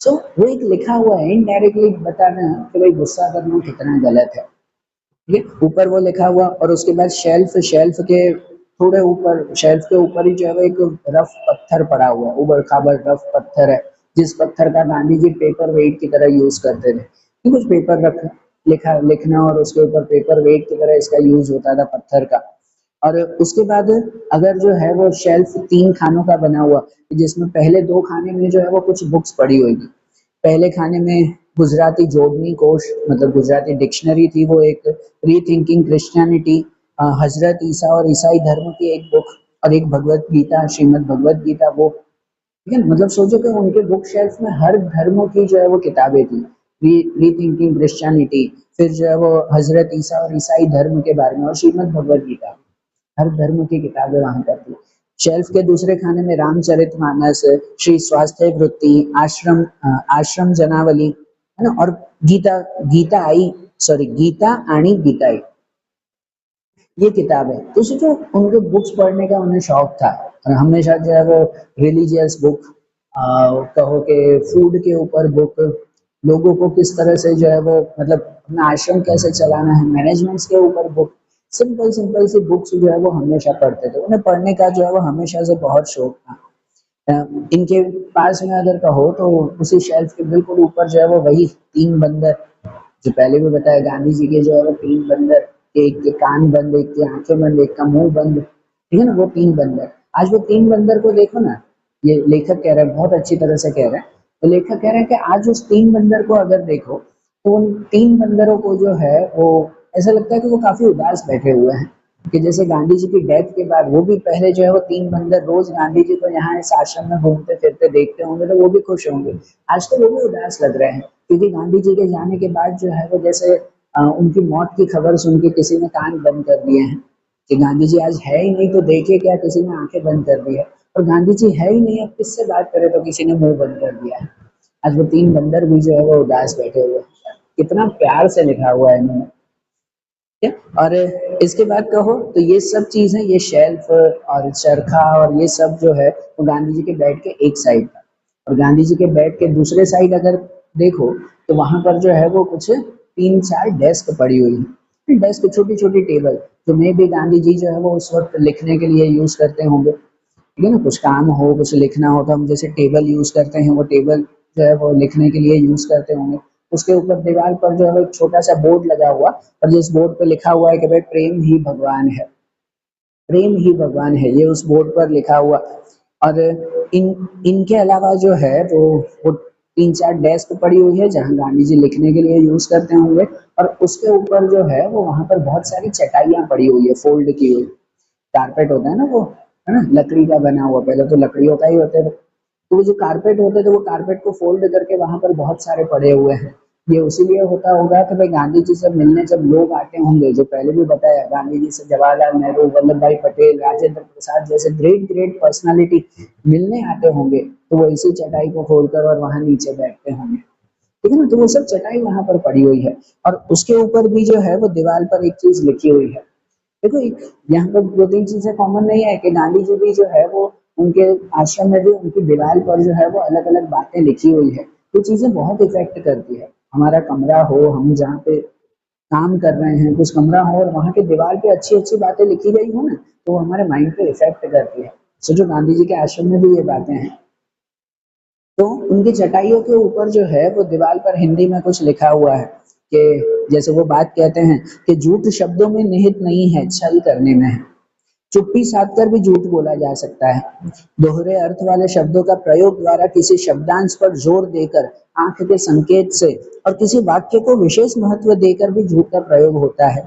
सो वो एक लिखा हुआ है इनडायरेक्टली बताना कि भाई गुस्सा करना कितना गलत है। ठीक है, ऊपर वो लिखा हुआ और उसके बाद शेल्फ शेल्फ के थोड़े ऊपर शेल्फ के ऊपर ही जो है वो एक रफ पत्थर पड़ा हुआ है, उबड़ खाबड़ रफ पत्थर है, जिस पत्थर का गांधी जी पेपर वेट की तरह यूज करते थे कि कुछ पेपर रख लिखा लिखना और उसके ऊपर पेपर वेट की तरह इसका यूज होता था पत्थर का। और उसके बाद अगर जो है वो शेल्फ 3 खानों का बना हुआ, जिसमें पहले 2 खाने में जो है वो कुछ बुक्स पड़ी होगी। पहले खाने में गुजराती जोड़नी कोश मतलब गुजराती डिक्शनरी थी वो एक, रीथिंकिंग क्रिश्चियनिटी, हजरत ईसा और ईसाई धर्म की एक बुक, और एक भगवत गीता श्रीमद् भगवत गीता वो। ठीक है, मतलब सोचो कि उनके बुक शेल्फ में हर धर्म की जो है वो किताबें थी। रीथिंकिंग क्रिश्चियनिटी, फिर जो है वो हजरत ईसा और ईसाई धर्म के बारे में, और श्रीमद् भगवत गीता, हर धर्म की किताबें वहां पर थी। शेल्फ के दूसरे खाने में रामचरितमानस, श्री स्वास्थ्य वृत्ति, आश्रम जनावली, है ना, और गीता गीता आई सॉरी गीता आनी गीताई, ये किताब है। तो सोचो उनको बुक्स पढ़ने का उन्हें शौक था, और हमेशा जो है वो रिलीजियस बुक, कहो कि फूड के ऊपर बुक, लोगों को किस तरह से जो है वो मतलब अपना आश्रम कैसे चलाना है, मैनेजमेंट्स के ऊपर बुक, सिंपल सिंपल सी बुक्स जो है वो हमेशा पढ़ते थे। उन्हें पढ़ने का जो है वो हमेशा से बहुत शौक था। इनके पास में अगर कहो तो उसी शेल्फ के बिल्कुल ऊपर जो है वो वही 3 बंदर, जो पहले भी बताया गांधी जी के जो है वो 3 बंदर, एक के कान बंद, एक की आंखें बंद, एक का मुंह बंद, ठीक है ना, वो 3 बंदर। आज वो 3 बंदर को देखो ना, ये लेखक कह रहा है बहुत अच्छी तरह से कह रहा है। तो लेखक कह रहा है कि आज उस 3 बंदर को अगर देखो तो उन 3 बंदरों को जो है वो ऐसा लगता है कि वो काफी उदास बैठे हुए हैं, कि जैसे गांधी जी की डेथ के बाद वो भी पहले जो है वो 3 बंदर रोज गांधी जी को यहाँ इस आश्रम में घूमते फिरते देखते होंगे तो वो भी खुश होंगे। आज तो वो भी उदास लग रहे हैं, क्योंकि गांधी जी के जाने के बाद जो है वो जैसे उनकी मौत की खबर सुन के किसी ने कान बंद कर दिए हैं, कि गांधी जी आज है ही नहीं तो देखे क्या, किसी ने आंखें बंद कर दी है, और गांधी जी है ही नहीं अब किससे बात करे तो किसी ने मुंह बंद कर दिया है। आज वो 3 बंदर भी जो है वो उदास बैठे हुए हैं। कितना प्यार से लिखा हुआ है इन्होंने। ठीक है? और इसके बाद कहो तो ये सब चीजें, ये शेल्फ और चरखा और ये सब जो है वो गांधी जी के बेड के एक साइड था, और गांधी जी के बेड के दूसरे साइड अगर देखो तो वहां पर जो है वो कुछ 3-4 डेस्क पड़ी हुई है, डेस्क छोटी छोटी टेबल, जो मे भी गांधी जी जो है वो उस वक्त लिखने के लिए यूज करते होंगे। ठीक है ना, कुछ काम हो कुछ लिखना हो तो हम जैसे टेबल यूज करते हैं, वो टेबल जो है वो लिखने के लिए यूज करते होंगे। उसके ऊपर दीवार पर जो है वो एक छोटा सा बोर्ड लगा हुआ, और जिस बोर्ड पे लिखा हुआ है कि भाई प्रेम ही भगवान है, प्रेम ही भगवान है, ये उस बोर्ड पर लिखा हुआ। और इन इनके अलावा जो है वो 3-4 डेस्क पड़ी हुई है जहाँ गांधी जी लिखने के लिए यूज करते होंगे, और उसके ऊपर जो है वो वहां पर बहुत सारी चटाइयाँ पड़ी हुई है फोल्ड की हुई, कारपेट होता है ना वो, है ना, लकड़ी का बना हुआ, पहले तो लकड़ियों का ही होते थे, तो वो जो कारपेट होते थे वो कारपेट को फोल्ड करके वहां पर बहुत सारे पड़े हुए हैं। ये उसीलिए होता होगा कि भाई गांधी जी से मिलने जब लोग आते होंगे, जो पहले भी बताया, गांधी जी से जवाहरलाल नेहरू, वल्लभ भाई पटेल, राजेंद्र प्रसाद जैसे ग्रेट ग्रेट पर्सनालिटी मिलने आते होंगे, तो वो इसी चटाई को खोलकर और वहां नीचे बैठते होंगे। ठीक है ना, तो वो सब चटाई वहां पर पड़ी हुई है, और उसके ऊपर भी जो है वो दीवार पर एक चीज लिखी हुई है। देखो एक यहाँ पर 2-3 चीजें कॉमन नहीं है, कि गांधी जी भी जो है वो उनके आश्रम में भी उनकी दीवार पर जो है वो अलग अलग बातें लिखी हुई है। ये चीजें बहुत इफेक्ट करती है। हमारा कमरा हो, हम जहाँ पे काम कर रहे हैं कुछ कमरा हो, और वहाँ के दीवार पे अच्छी अच्छी बातें लिखी गई हो ना, तो वो हमारे माइंड पे इफेक्ट करती है। सोचो गांधी जी के आश्रम में भी ये बातें हैं। तो उनकी चटाइयों के ऊपर जो है वो दीवार पर हिंदी में कुछ लिखा हुआ है, कि जैसे वो बात कहते हैं कि झूठ शब्दों में निहित नहीं है, छल करने में है। चुप्पी साध कर भी झूठ बोला जा सकता है। दोहरे अर्थ वाले शब्दों का प्रयोग द्वारा किसी शब्दांश पर जोर देकर, आंख के संकेत से, और किसी वाक्य को विशेष महत्व देकर भी झूठ का प्रयोग होता है।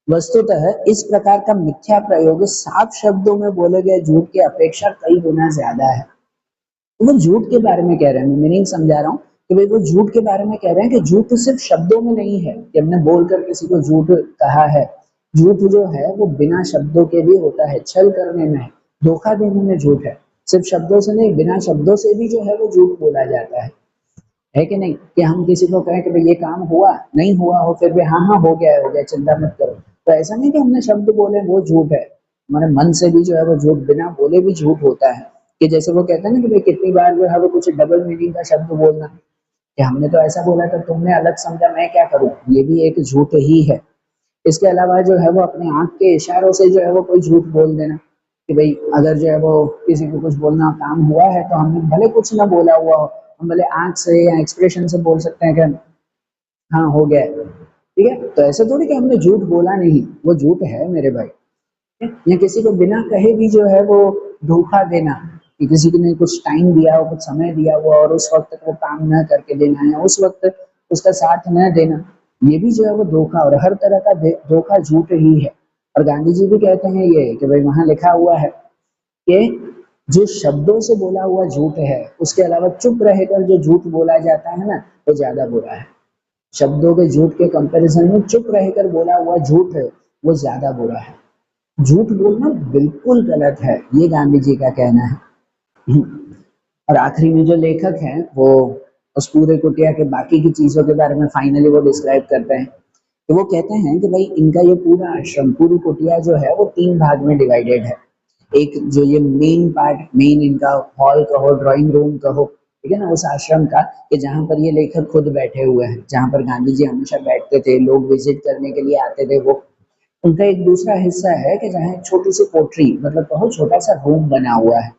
वस्तुतः इस प्रकार का मिथ्या प्रयोग साफ शब्दों में बोले गए झूठ की अपेक्षा कई गुना ज्यादा है। तो वो झूठ के बारे में कह रहे हैं, मैं मीनिंग समझा रहा हूँ कि भाई वो झूठ के बारे में कह रहे हैं कि झूठ सिर्फ शब्दों में नहीं है कि हमने बोलकर किसी को झूठ कहा है। झूठ जो है वो बिना शब्दों के भी होता है, छल करने में, धोखा देने में झूठ है। सिर्फ शब्दों से नहीं, बिना शब्दों से भी जो है वो झूठ बोला जाता है कि नहीं, कि हम किसी को कहें कि भाई ये काम हुआ नहीं हुआ हो, फिर भी हाँ हाँ हो गया चिंता मत करो, तो ऐसा नहीं कि हमने शब्द बोले वो झूठ है। हमारे मन से भी जो है वो झूठ बिना बोले भी झूठ होता है। कि जैसे वो कहते हैं ना कि भाई कितनी बार जो है वो कुछ डबल मीनिंग का शब्द बोलना, कि हमने तो ऐसा बोला था, तुमने अलग समझा, मैं क्या करूं, ये भी एक झूठ ही है। इसके अलावा जो है वो अपने आँख के इशारों से जो है वो कोई झूठ बोल देना, कि भई अगर जो है वो किसी को कुछ बोलना काम हुआ है तो हमने भले कुछ ना बोला हुआ हो, हम भले आँख से या एक्सप्रेशन से बोल सकते हैं कि हाँ, हो गया है। ठीक है? तो ऐसा थोड़ी कि हमने झूठ बोला नहीं, वो झूठ है मेरे भाई। या किसी को बिना कहे भी जो है वो धोखा देना, कि किसी ने कुछ टाइम दिया हो, कुछ समय दिया हुआ और उस वक्त वो काम न करके देना या उस वक्त उसका साथ न देना, ये भी जो है वो धोखा, और हर तरह का धोखा झूठ ही है। और गांधी जी भी कहते हैं ये कि भाई वहां लिखा हुआ है कि जो शब्दों से बोला हुआ झूठ है, उसके अलावा चुप रहकर जो झूठ बोला जाता है ना, वो ज्यादा बुरा है। शब्दों के झूठ के कंपैरिजन में चुप रहकर बोला हुआ झूठ है, वो ज्यादा बुरा है। झूठ बोलना बिल्कुल गलत है, ये गांधी जी का कहना है। और आखिरी में जो लेखक हैं वो उस पूरे कुटिया के बाकी की चीजों के बारे में फाइनली वो डिस्क्राइब करते हैं। तो वो कहते हैं कि भाई इनका ये पूरा आश्रम, पूरी कुटिया जो है वो 3 भाग में डिवाइडेड है। एक जो ये मेन पार्ट, मेन इनका हॉल कहो, ड्राइंग रूम कहो, ठीक है ना, उस आश्रम का, कि जहाँ पर ये लेखक खुद बैठे हुए हैं, जहाँ पर गांधी जी हमेशा बैठते थे, लोग विजिट करने के लिए आते थे वो। उनका एक दूसरा हिस्सा है कि जहाँ एक छोटी सी कोठरी, मतलब बहुत छोटा सा रूम बना हुआ है।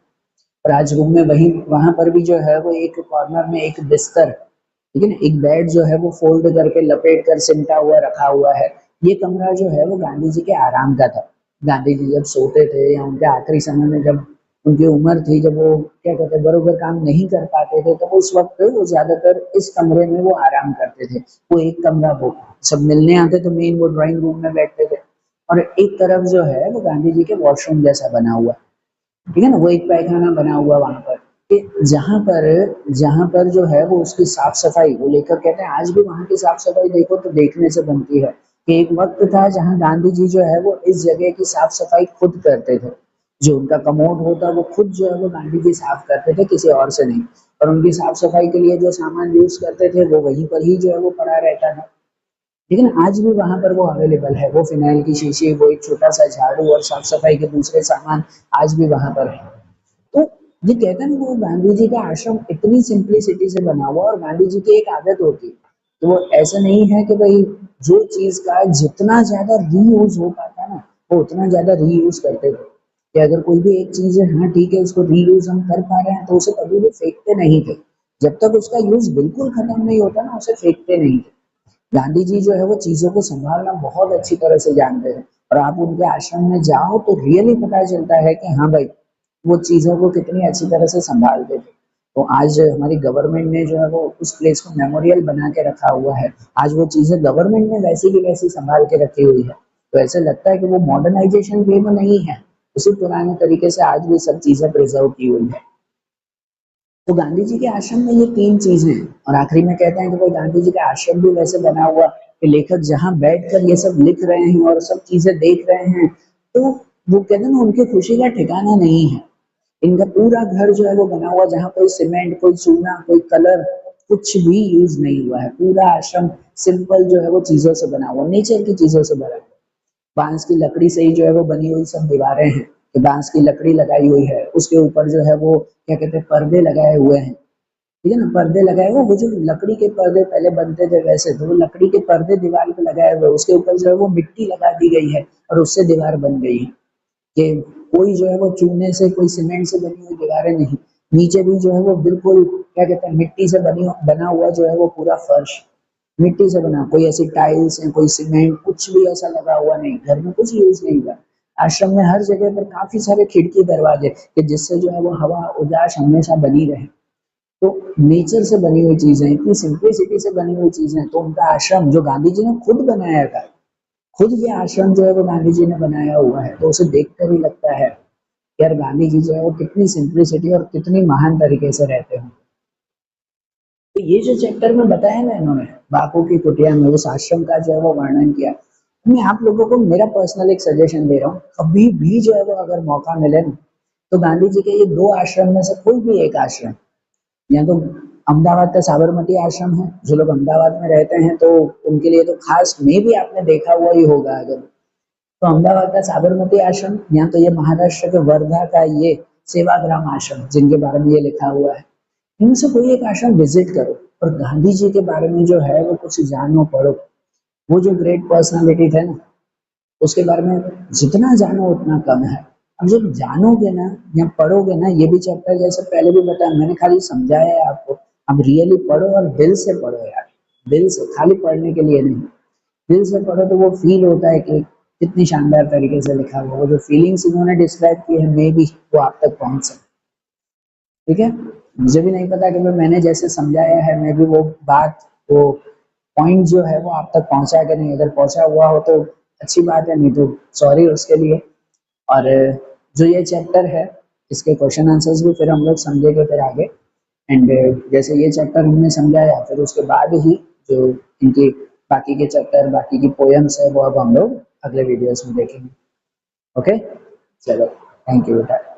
और आज रूम में वही, वहां पर भी जो है वो एक कॉर्नर में एक बिस्तर, ठीक है ना, एक बेड जो है वो फोल्ड करके लपेट कर सिमटा हुआ रखा हुआ है। ये कमरा जो है वो गांधी जी के आराम का था। गांधी जी जब सोते थे या उनके आखिरी समय में, जब उनकी उम्र थी, जब वो क्या कहते हैं बरोबर काम नहीं कर पाते थे, तो उस वक्त वो ज्यादातर इस कमरे में वो आराम करते थे। वो एक कमरा, वो सब मिलने आते तो मेन वो ड्राइंग रूम में बैठते थे। और एक तरफ जो है वो गांधी जी के वॉशरूम जैसा बना हुआ, ठीक है ना, वो एक पैखाना बना हुआ वहां पर, कि जहां पर जो है वो उसकी साफ सफाई, वो लेकर कहते हैं आज भी वहां की साफ सफाई देखो तो देखने से बनती है। कि एक वक्त था जहां गांधी जी जो है वो इस जगह की साफ सफाई खुद करते थे। जो उनका कमोड होता वो खुद जो है वो गांधी जी साफ करते थे, किसी और से नहीं। और उनकी साफ सफाई के लिए जो सामान यूज करते थे वो वहीं पर ही जो है वो पड़ा रहता था। लेकिन आज भी वहां पर वो अवेलेबल है, वो फिनाइल की शीशी, वो एक छोटा सा झाड़ू और साफ सफाई के दूसरे सामान आज भी वहां पर है। तो ये कहते हैं ना, वो गांधी जी का आश्रम इतनी सिंपलिसिटी से बना हुआ, और गांधी जी की एक आदत होती है, तो वो ऐसा नहीं है कि भाई जो चीज का जितना ज्यादा रीयूज हो पाता ना, वो उतना ज्यादा रीयूज करते थे। कि अगर कोई भी एक चीज है, हाँ ठीक है, उसको रीयूज हम कर पा रहे हैं, तो उसे कभी भी फेंकते नहीं थे। जब तक उसका यूज बिल्कुल खत्म नहीं होता ना, उसे फेंकते नहीं थे। गांधी जी जो है वो चीजों को संभालना बहुत अच्छी तरह से जानते हैं। और आप उनके आश्रम में जाओ तो रियली पता चलता है कि हाँ भाई, वो चीजों को कितनी अच्छी तरह से संभालते थे। तो आज हमारी गवर्नमेंट ने जो है वो उस प्लेस को मेमोरियल बना के रखा हुआ है। आज वो चीजें गवर्नमेंट ने वैसी की वैसी संभाल के रखी हुई है। तो ऐसे लगता है कि वो मॉडर्नाइजेशन वे में नहीं है, उसी पुराने तरीके से आज भी सब चीजें प्रिजर्व की हुई है। तो गांधी जी के आश्रम में ये 3 चीजें हैं। और आखिरी में कहते हैं कि भाई गांधी जी का आश्रम भी वैसे बना हुआ कि लेखक जहाँ बैठकर ये सब लिख रहे हैं और सब चीजें देख रहे हैं, तो वो कहते हैं ना, उनकी खुशी का ठिकाना नहीं है। इनका पूरा घर जो है वो बना हुआ, जहाँ कोई सीमेंट, कोई चूना, कोई कलर, कुछ भी यूज नहीं हुआ है। पूरा आश्रम सिंपल जो है वो चीजों से बना हुआ, नेचर की चीजों से बना हुआ। बांस की लकड़ी से ही जो है वो बनी हुई सब दीवारें हैं, कि बांस की लकड़ी लगाई हुई है, उसके ऊपर जो है वो क्या कहते हैं पर्दे लगाए हुए हैं, ठीक है ना, पर्दे लगाए हुए, वो जो लकड़ी के पर्दे पहले बनते थे वैसे, तो वो लकड़ी के पर्दे दीवार पे लगाए हुए, उसके ऊपर जो है वो मिट्टी लगा दी गई है और उससे दीवार बन गई है। कि कोई जो है वो चूने से, कोई सीमेंट से बनी हुई दीवारें नहीं। नीचे भी जो है वो बिल्कुल क्या कहते हैं मिट्टी से बना हुआ जो है वो पूरा फर्श मिट्टी से बना, कोई ऐसी टाइल्स है, कोई सीमेंट, कुछ भी ऐसा लगा हुआ नहीं, घर में कुछ यूज नहीं हुआ। आश्रम में हर जगह पर काफी सारे खिड़की दरवाजे, कि जिससे जो है वो हवा उजास हमेशा बनी रहे। तो नेचर से बनी हुई चीजें, इतनी सिंप्लिसिटी से बनी हुई चीजें, तो उनका आश्रम जो गांधी जी ने खुद बनाया था, खुद ये आश्रम जो है वो गांधी जी ने बनाया हुआ है, तो उसे देखकर ही लगता है कि यार गांधी जी जो है वो कितनी सिंप्लिसिटी और कितनी महान तरीके से रहते हैं। तो ये जो चैप्टर में बताया ना इन्होंने, बापू की कुटिया में उस आश्रम का जो है वो वर्णन किया, मैं आप लोगों को मेरा पर्सनल एक सजेशन दे रहा हूँ, कभी भी जो है वो अगर मौका मिले ना, तो गांधी जी के ये 2 आश्रम में से कोई भी एक आश्रम, या तो अहमदाबाद का साबरमती आश्रम है, जो लोग अहमदाबाद में रहते हैं तो उनके लिए तो खास, में भी आपने देखा हुआ ही होगा अगर, तो अहमदाबाद का साबरमती आश्रम, या तो ये महाराष्ट्र के वर्धा का ये सेवाग्राम आश्रम, जिनके बारे में ये लिखा हुआ है, इनमें से कोई एक आश्रम विजिट करो। और गांधी जी के बारे में जो है वो कुछ जानो पढ़ो। वो जो ग्रेट पर्सनालिटी थे ना, उसके बारे में जितना जानो उतना कम है। अब जब जानोगे ना या पढ़ोगे ना, ये भी चैप्टर जैसे पहले भी बताया मैंने, खाली समझाया है आपको। अब रियली पढ़ो और दिल से पढ़ो यार, दिल से, खाली पढ़ने के लिए नहीं, दिल से पढ़ो तो वो फील होता है कि कितनी शानदार तरीके से लिखा हुआ। वो जो फीलिंग्स इन्होंने डिस्क्राइब की है, मे बी वो आप तक पहुंच सके। ठीक है, मुझे भी नहीं पता कि मैंने जैसे समझाया है, मैं भी वो बात, वो पॉइंट जो है वो आप तक पहुंचा कि नहीं। अगर पहुंचा हुआ हो तो अच्छी बात है, नहीं तो सॉरी उसके लिए। और जो ये चैप्टर है, इसके क्वेश्चन आंसर्स भी फिर हम लोग समझेंगे फिर आगे। एंड जैसे ये चैप्टर हमने समझाया, फिर उसके बाद ही जो इनकी बाकी के चैप्टर, बाकी की पोएम्स है, वो अब हम लोग अगले वीडियोस में देखेंगे। ओके, चलो, थैंक यू बेटा।